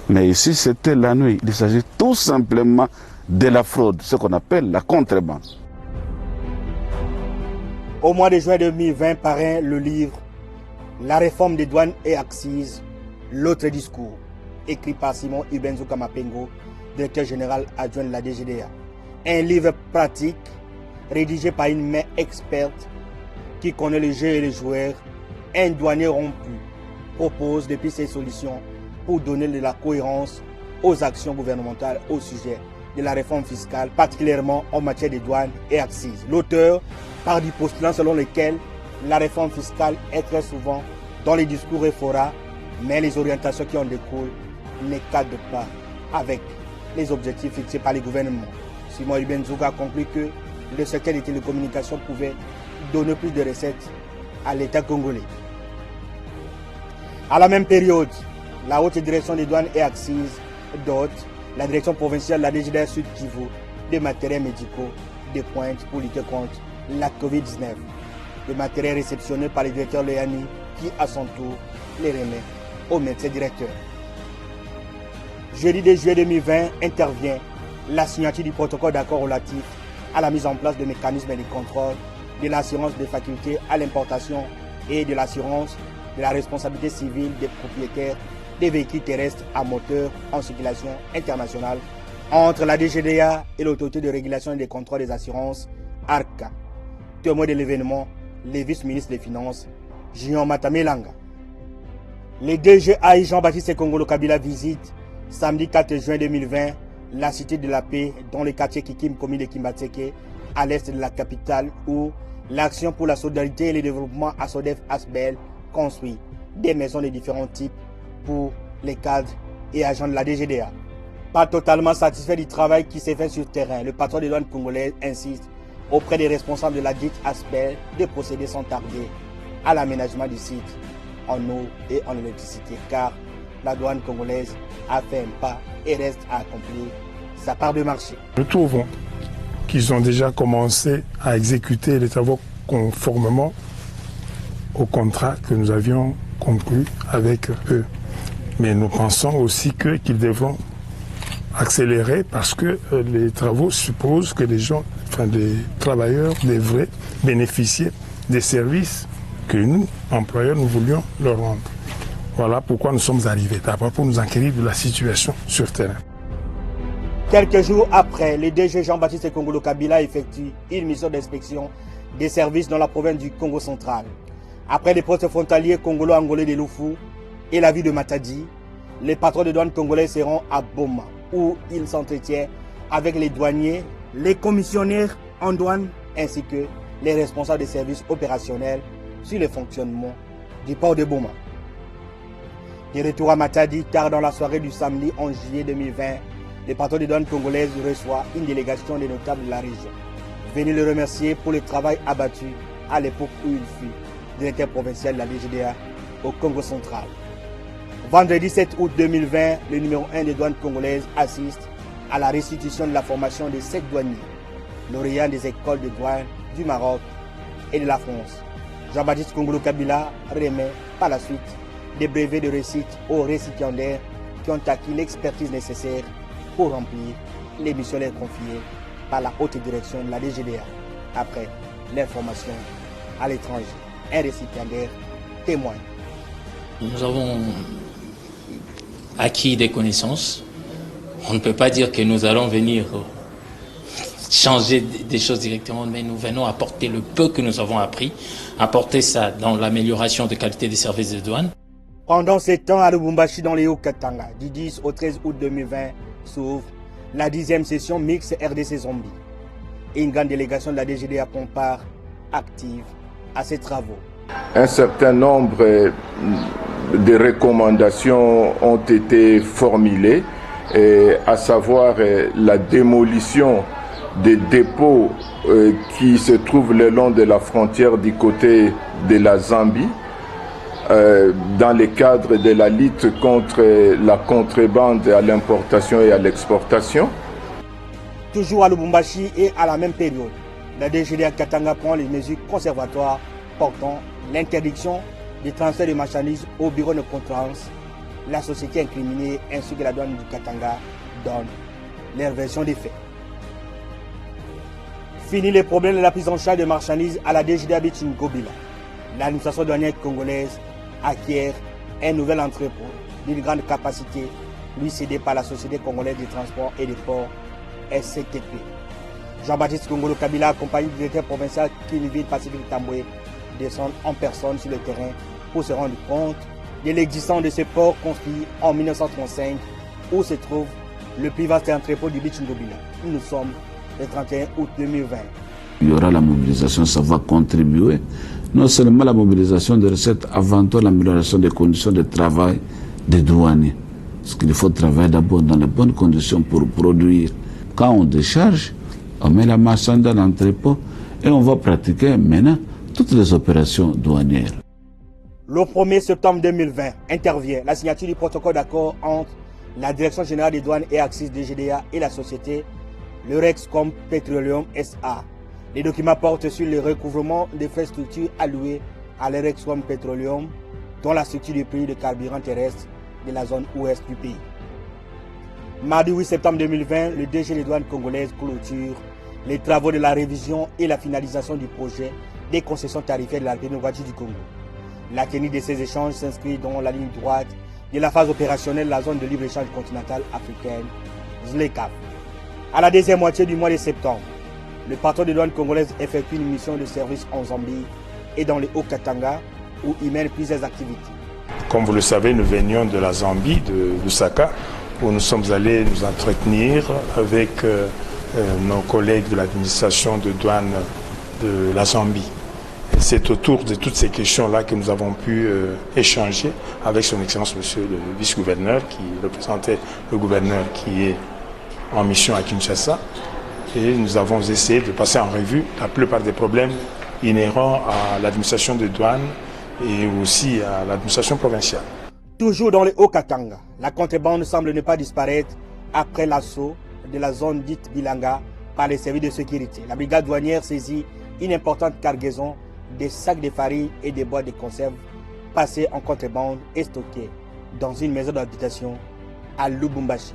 Mais ici, c'était la nuit. Il s'agit tout simplement de la fraude, ce qu'on appelle la contrebande. Au mois de juin 2020 paraît le livre La réforme des douanes et axes, l'autre discours, écrit par Simon Ibenzo Kamapengo, directeur général adjoint de la DGDA. Un livre pratique, rédigé par une main experte, qui connaît le jeu et les joueurs, un douanier rompu propose depuis ses solutions pour donner de la cohérence aux actions gouvernementales au sujet de la réforme fiscale, particulièrement en matière de douane et accises. L'auteur part du postulat selon lequel la réforme fiscale est très souvent dans les discours et forats, mais les orientations qui en découlent ne cadrent pas avec les objectifs fixés par les gouvernements. Simon Ibn Zouga a conclu que le secteur des télécommunications pouvait donner plus de recettes à l'État congolais. À la même période, la haute direction des douanes et accises dote la direction provinciale de la DGDA Sud Kivu des matériels médicaux de pointe pour lutter contre la COVID-19. Des matériels réceptionnés par le directeur Léani qui, à son tour, les remet au médecin directeur. Jeudi 2 juillet 2020 intervient la signature du protocole d'accord relatif à la mise en place de mécanismes de contrôle de l'assurance des facultés à l'importation et de l'assurance de la responsabilité civile des propriétaires des véhicules terrestres à moteur en circulation internationale entre la DGDA et l'autorité de régulation et de contrôle des assurances ARCA. Témoin de l'événement, le vice-ministre des Finances, Jean Matamelanga. Le DG AI Jean-Baptiste Kongolo Kabila visite samedi 4 juin 2020 la cité de la paix dans le quartier Kikim, commune de Kimbatseke, à l'est de la capitale, où l'action pour la solidarité et le développement ASODEF Asbel construit des maisons de différents types pour les cadres et agents de la DGDA. Pas totalement satisfait du travail qui s'est fait sur terrain, le patron des douanes congolaises insiste auprès des responsables de la dite Asbel de procéder sans tarder à l'aménagement du site en eau et en électricité, car la douane congolaise a fait un pas et reste à accomplir sa part de marché. Nous trouvons qu'ils ont déjà commencé à exécuter les travaux conformément au contrat que nous avions conclu avec eux. Mais nous pensons aussi qu'ils devront accélérer parce que les travaux supposent que les travailleurs devraient bénéficier des services que nous, employeurs, nous voulions leur rendre. Voilà pourquoi nous sommes arrivés, d'abord pour nous enquérir de la situation sur terrain. Quelques jours après, le DG Jean-Baptiste Kongolo Kabila effectue une mission d'inspection des services dans la province du Congo central. Après les postes frontaliers congolo-angolais de Lufu et la ville de Matadi, les patrons de douane congolais seront à Boma, où ils s'entretiennent avec les douaniers, les commissionnaires en douane ainsi que les responsables des services opérationnels sur le fonctionnement du port de Boma. De retour à Matadi, tard dans la soirée du samedi 11 juillet 2020, les patrons de douane congolaises reçoivent une délégation des notables de la région, venus le remercier pour le travail abattu à l'époque où il fut directeur provincial de la DGDA au Congo central. Vendredi 7 août 2020, le numéro 1 des douanes congolaises assiste à la restitution de la formation de 7 douaniers, lauréats des écoles de douane du Maroc et de la France. Jean-Baptiste Kongolo Kabila remet par la suite des brevets de réussite aux récipiendaires qui ont acquis l'expertise nécessaire pour remplir les missions les confiées par la haute direction de la DGDA après leur formation à l'étranger. Un récipiendaire témoigne. Nous avons acquis des connaissances. On ne peut pas dire que nous allons venir changer des choses directement, mais nous venons apporter le peu que nous avons appris, apporter ça dans l'amélioration de qualité des services de douane. Pendant ces temps, à Lubumbashi, dans les Hauts-Katanga, du 10 au 13 août 2020, s'ouvre la 10e session mixte RDC Zombie. Et une grande délégation de la DGDA prend part active à ces travaux. Un certain nombre de recommandations ont été formulées, à savoir la démolition des dépôts qui se trouvent le long de la frontière du côté de la Zambie, dans le cadre de la lutte contre la contrebande à l'importation et à l'exportation. Toujours à Lubumbashi et à la même période, la DGDA Katanga prend les mesures conservatoires portant l'interdiction du transfert de marchandises au bureau de concurrence. La société incriminée ainsi que la douane du Katanga donnent leur version des faits. Fini les problèmes de la prise en charge des marchandises à la DGDA Bichingobila. L'administration douanière congolaise acquiert un nouvel entrepôt d'une grande capacité, lui cédé par la Société congolaise des transports et des ports, SCTP. Jean-Baptiste Kongolo Kabila, accompagné du directeur provincial Kiniville Pacifique Tamboué, descendre en personne sur le terrain pour se rendre compte de l'existence de ce port construit en 1935 où se trouve le plus vaste entrepôt du Beach Ngobila. Nous sommes le 31 août 2020. Il y aura la mobilisation, ça va contribuer non seulement à la mobilisation de recettes, avant tout l'amélioration des conditions de travail des douaniers. Parce qu'il faut travailler d'abord dans les bonnes conditions pour produire. Quand on décharge, on met la marchandise dans l'entrepôt et on va pratiquer maintenant toutes les opérations douanières. Le 1er septembre 2020 intervient la signature du protocole d'accord entre la Direction générale des douanes et Axis DGDA et la société le Rexcom Petroleum SA. Les documents portent sur le recouvrement des frais structures alloués à l'Rexcom Petroleum, dont la structure du prix de carburant terrestre de la zone ouest du pays. Mardi 8 septembre 2020, le DG des douanes congolaises clôture les travaux de la révision et la finalisation du projet des concessions tarifaires de la République du Congo. La tenue de ces échanges s'inscrit dans la ligne droite de la phase opérationnelle de la zone de libre-échange continentale africaine, ZLECAf. À la deuxième moitié du mois de septembre, le patron des douanes congolaises effectue une mission de service en Zambie et dans les Hauts-Katanga où il mène plusieurs activités. Comme vous le savez, nous venions de la Zambie, de Lusaka, où nous sommes allés nous entretenir avec nos collègues de l'administration de douane de la Zambie. C'est autour de toutes ces questions-là que nous avons pu échanger avec son Excellence Monsieur le vice-gouverneur qui représentait le gouverneur qui est en mission à Kinshasa. Et nous avons essayé de passer en revue la plupart des problèmes inhérents à l'administration de douane et aussi à l'administration provinciale. Toujours dans les Hauts-Katanga, la contrebande semble ne pas disparaître après l'assaut de la zone dite Bilanga par les services de sécurité. La brigade douanière saisit une importante cargaison des sacs de farine et des boîtes de conserve passés en contrebande et stockés dans une maison d'habitation à Lubumbashi.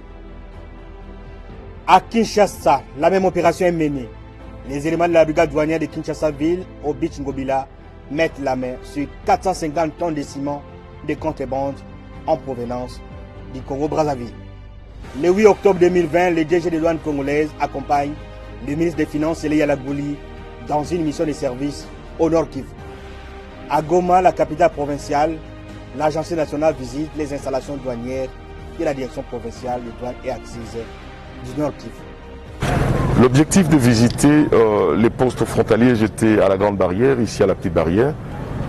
À Kinshasa, la même opération est menée. Les éléments de la brigade douanière de Kinshasa-Ville au Beach Ngobila mettent la main sur 450 tonnes de ciment de contrebande en provenance du Congo-Brazzaville. Le 8 octobre 2020, le DG des douanes congolaises accompagne le ministre des Finances, Elia Labouli, dans une mission de service au Nord Kivu. À Goma, la capitale provinciale, l'Agence nationale visite les installations douanières de la direction provinciale des douanes et axes du Nord Kivu. L'objectif de visiter les postes frontaliers jetés à la Grande Barrière, ici à la Petite Barrière,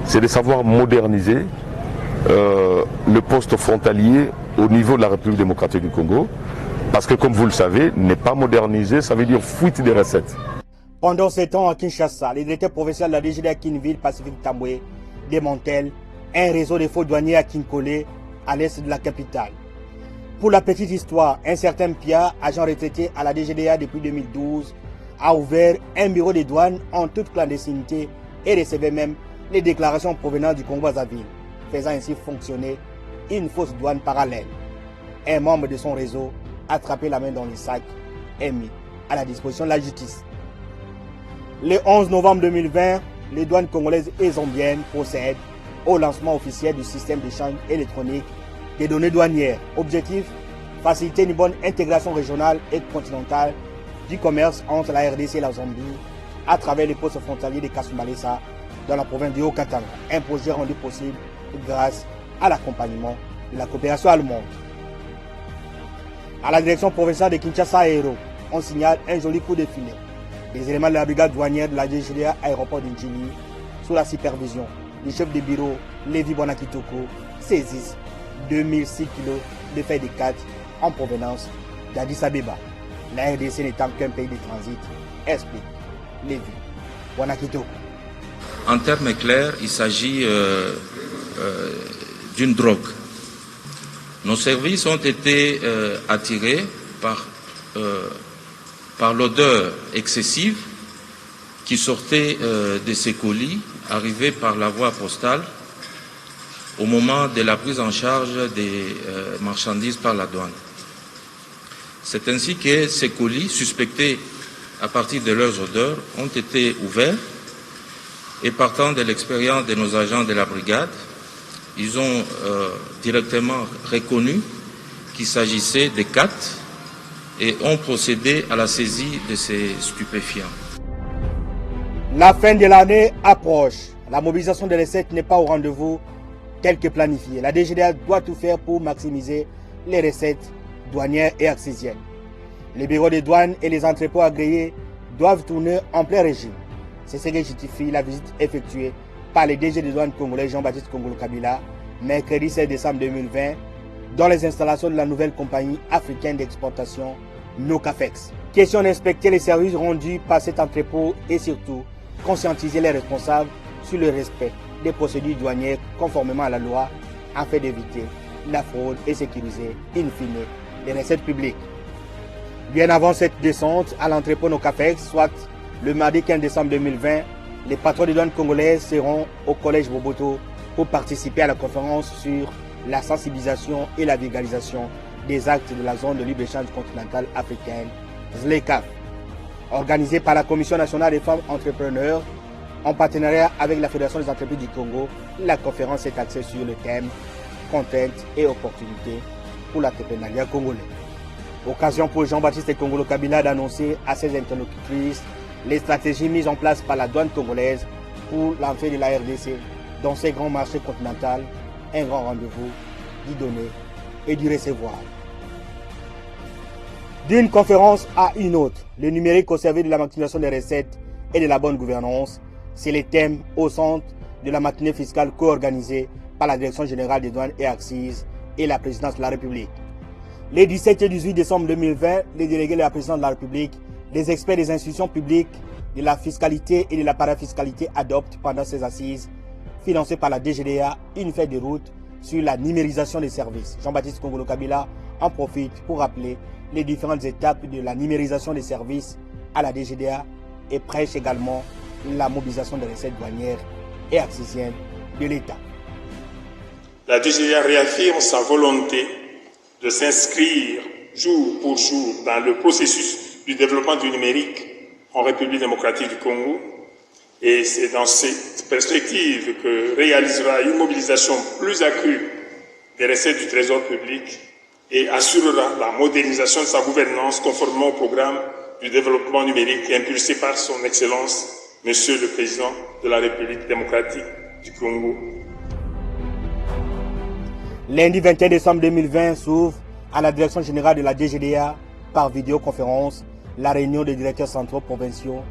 c'est de savoir moderniser le poste frontalier au niveau de la République démocratique du Congo. Parce que comme vous le savez, n'est pas modernisé, ça veut dire fuite des recettes. Pendant ce temps à Kinshasa, les directeurs provinciaux de la DGDA Kinville Pacifique Tamboué démantèlent un réseau de faux douaniers à Kinkole, à l'est de la capitale. Pour la petite histoire, un certain Pia, agent retraité à la DGDA depuis 2012, a ouvert un bureau de douane en toute clandestinité et recevait même les déclarations provenant du Congo-Brazzaville, faisant ainsi fonctionner une fausse douane parallèle. Un membre de son réseau a attrapé la main dans le sac et mis à la disposition de la justice. Le 11 novembre 2020, les douanes congolaises et zambiennes procèdent au lancement officiel du système d'échange électronique des données douanières. Objectif, faciliter une bonne intégration régionale et continentale du commerce entre la RDC et la Zambie à travers les postes frontaliers de Kasumbalesa dans la province du Haut-Katanga. Un projet rendu possible grâce à l'accompagnement de la coopération allemande. À la direction provinciale de Kinshasa Aéro, on signale un joli coup de filet. Les éléments de la brigade douanière de la DGDA aéroport d'Indjili, sous la supervision du chef de bureau Lévi Bonakitoko, saisissent 2006 kg de feuilles de 4 en provenance d'Addis Abeba. La RDC n'étant qu'un pays de transit, explique Lévi Bonakitoko. En termes clairs, il s'agit d'une drogue. Nos services ont été attirés par l'odeur excessive qui sortait de ces colis arrivés par la voie postale au moment de la prise en charge des marchandises par la douane. C'est ainsi que ces colis, suspectés à partir de leurs odeurs, ont été ouverts et partant de l'expérience de nos agents de la brigade, ils ont directement reconnu qu'il s'agissait de 4 et ont procédé à la saisie de ces stupéfiants. La fin de l'année approche. La mobilisation des recettes n'est pas au rendez-vous tel que planifié. La DGDA doit tout faire pour maximiser les recettes douanières et accisiennes. Les bureaux de douane et les entrepôts agréés doivent tourner en plein régime. C'est ce qui justifie la visite effectuée par le DG de douane congolais Jean-Baptiste Kongolo Kabila, mercredi 16 décembre 2020, dans les installations de la nouvelle compagnie africaine d'exportation Nocafex. Question d'inspecter les services rendus par cet entrepôt et surtout conscientiser les responsables sur le respect des procédures douanières conformément à la loi afin d'éviter la fraude et sécuriser, in fine, les recettes publiques. Bien avant cette descente à l'entrepôt Nocafex, soit le mardi 15 décembre 2020, les patrons de douane congolais seront au collège Boboto pour participer à la conférence sur la sensibilisation et la vulgarisation des actes de la zone de libre-échange continentale africaine, ZLECAf, organisée par la Commission nationale des femmes entrepreneurs en partenariat avec la Fédération des entreprises du Congo. La conférence est axée sur le thème contraintes et opportunités pour l'entrepreneuriat congolais. Occasion pour Jean-Baptiste Kongolo Kabila d'annoncer à ses interlocutrices les stratégies mises en place par la douane congolaise pour l'entrée de la RDC dans ces grands marchés continentaux, un grand rendez-vous d'y donner et d'y recevoir. D'une conférence à une autre, le numérique au service de la maximisation des recettes et de la bonne gouvernance, c'est le thème au centre de la matinée fiscale co-organisée par la Direction générale des douanes et accises et la présidence de la République. Les 17 et 18 décembre 2020, les délégués de la présidence de la République, les experts des institutions publiques, de la fiscalité et de la parafiscalité adoptent pendant ces assises, financées par la DGDA, une feuille de route sur la numérisation des services. Jean-Baptiste Kongolo Kabila en profite pour rappeler les différentes étapes de la numérisation des services à la DGDA et prêche également la mobilisation des recettes douanières et accisiennes de l'État. La DGDA réaffirme sa volonté de s'inscrire jour pour jour dans le processus du développement du numérique en République démocratique du Congo. Et c'est dans cette perspective que réalisera une mobilisation plus accrue des recettes du Trésor public et assurera la modernisation de sa gouvernance conformément au programme du développement numérique impulsé par son Excellence, Monsieur le Président de la République démocratique du Congo. Lundi 21 décembre 2020 s'ouvre à la direction générale de la DGDA par vidéoconférence la réunion des directeurs centraux provinciaux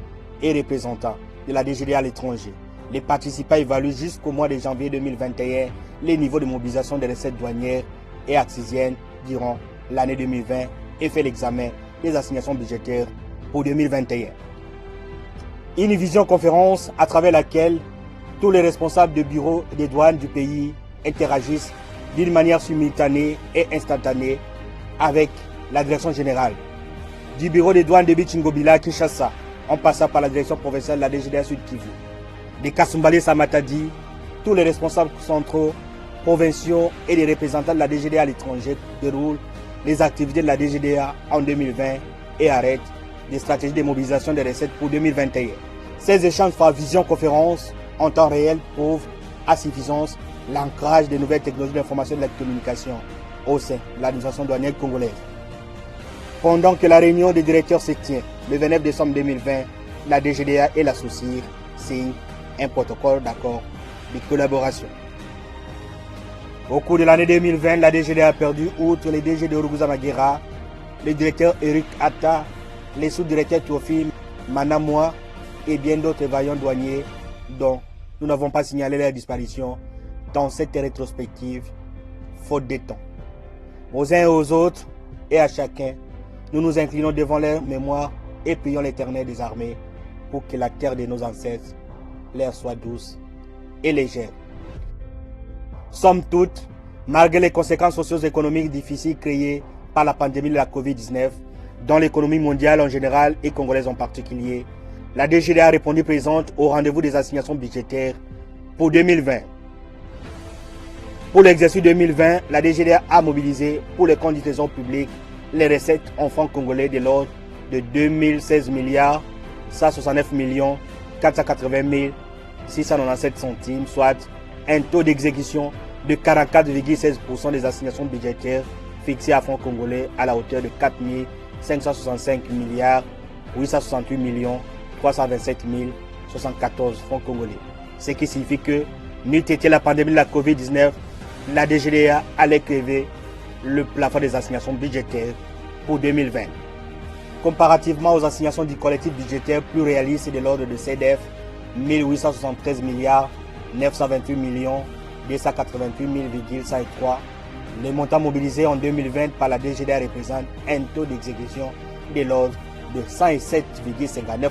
et représentants de la DGDA à l'étranger. Les participants évaluent jusqu'au mois de janvier 2021 les niveaux de mobilisation des recettes douanières et accisiennes durant l'année 2020 et fait l'examen des assignations budgétaires pour 2021. Une vision-conférence à travers laquelle tous les responsables de bureaux des douanes du pays interagissent d'une manière simultanée et instantanée avec la direction générale. Du bureau des douanes de Bichingobila à Kinshasa, en passant par la direction provinciale de la DGDA Sud Kivu. De Kasumbalé Samatadi, tous les responsables centraux, provinciaux et les représentants de la DGDA à l'étranger déroulent les activités de la DGDA en 2020 et arrêtent des stratégies de mobilisation des recettes pour 2021. Ces échanges par vision-conférence en temps réel prouvent à suffisance l'ancrage des nouvelles technologies d'information et de la communication au sein de l'administration douanière congolaise. Pendant que la réunion des directeurs se tient le 29 décembre 2020, la DGDA et la SOCIR signent un protocole d'accord de collaboration. Au cours de l'année 2020, la DGDA a perdu, outre les DG de Uruguza Maguera, le directeur Eric Atta, les sous-directeurs Théophile Manamoa et bien d'autres vaillants douaniers dont nous n'avons pas signalé leur disparition dans cette rétrospective, faute de temps. Aux uns et aux autres, et à chacun, nous nous inclinons devant leur mémoire et prions l'Éternel des armées pour que la terre de nos ancêtres leur soit douce et légère. Somme toute, malgré les conséquences socio-économiques difficiles créées par la pandémie de la Covid-19, dans l'économie mondiale en général et congolaise en particulier, la DGDA a répondu présente au rendez-vous des assignations budgétaires pour 2020. Pour l'exercice 2020, la DGDA a mobilisé pour les comptes du Trésor public les recettes en francs congolais de l'ordre de 2016 milliards 169 millions 480 697 centimes, soit un taux d'exécution de 44,16% des assignations budgétaires fixées à francs congolais à la hauteur de 4 565 milliards 868 millions 327 074 francs congolais. ce qui signifie que, n'eût été la pandémie de la Covid-19, la DGDA allait crever le plafond des assignations budgétaires pour 2020. Comparativement aux assignations du collectif budgétaire plus réaliste de l'ordre de CDF, 1873 milliards 928 millions 288 000,103, les montants mobilisés en 2020 par la DGDA représentent un taux d'exécution de l'ordre de 107,59%.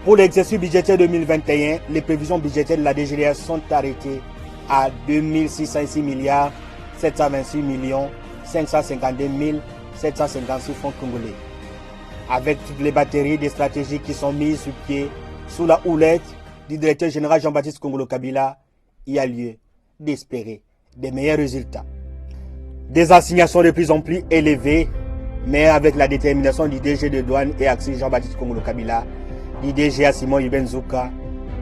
Pour l'exercice budgétaire 2021, les prévisions budgétaires de la DGDA sont arrêtées à 2606 milliards 726 millions 552 756 francs congolais. Avec toutes les batteries des stratégies qui sont mises sur pied sous la houlette du directeur général Jean-Baptiste Kongolo Kabila, il y a lieu d'espérer des meilleurs résultats. Des assignations de plus en plus élevées, mais avec la détermination du DG de douane et Axis Jean-Baptiste Kongolo Kabila, du DGA Simon Ibenzouka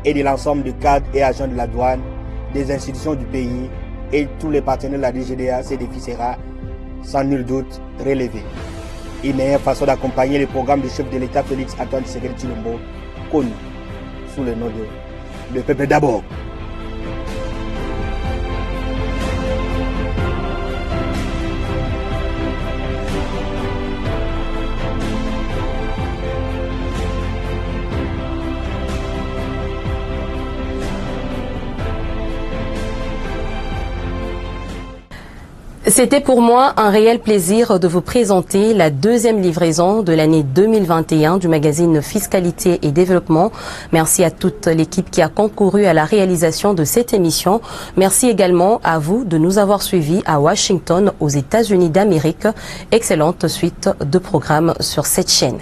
et de l'ensemble des cadres et agents de la douane, des institutions du pays et tous les partenaires de la DGDA, ce défi sera sans nul doute relevé. Une meilleure façon d'accompagner le programme du chef de l'État Félix Antoine Tshisekedi Tshilombo, connu sous le nom de Le Peuple d'abord. C'était pour moi un réel plaisir de vous présenter la deuxième livraison de l'année 2021 du magazine Fiscalité et Développement. Merci à toute l'équipe qui a concouru à la réalisation de cette émission. Merci également à vous de nous avoir suivis à Washington, aux États-Unis d'Amérique. Excellente suite de programmes sur cette chaîne.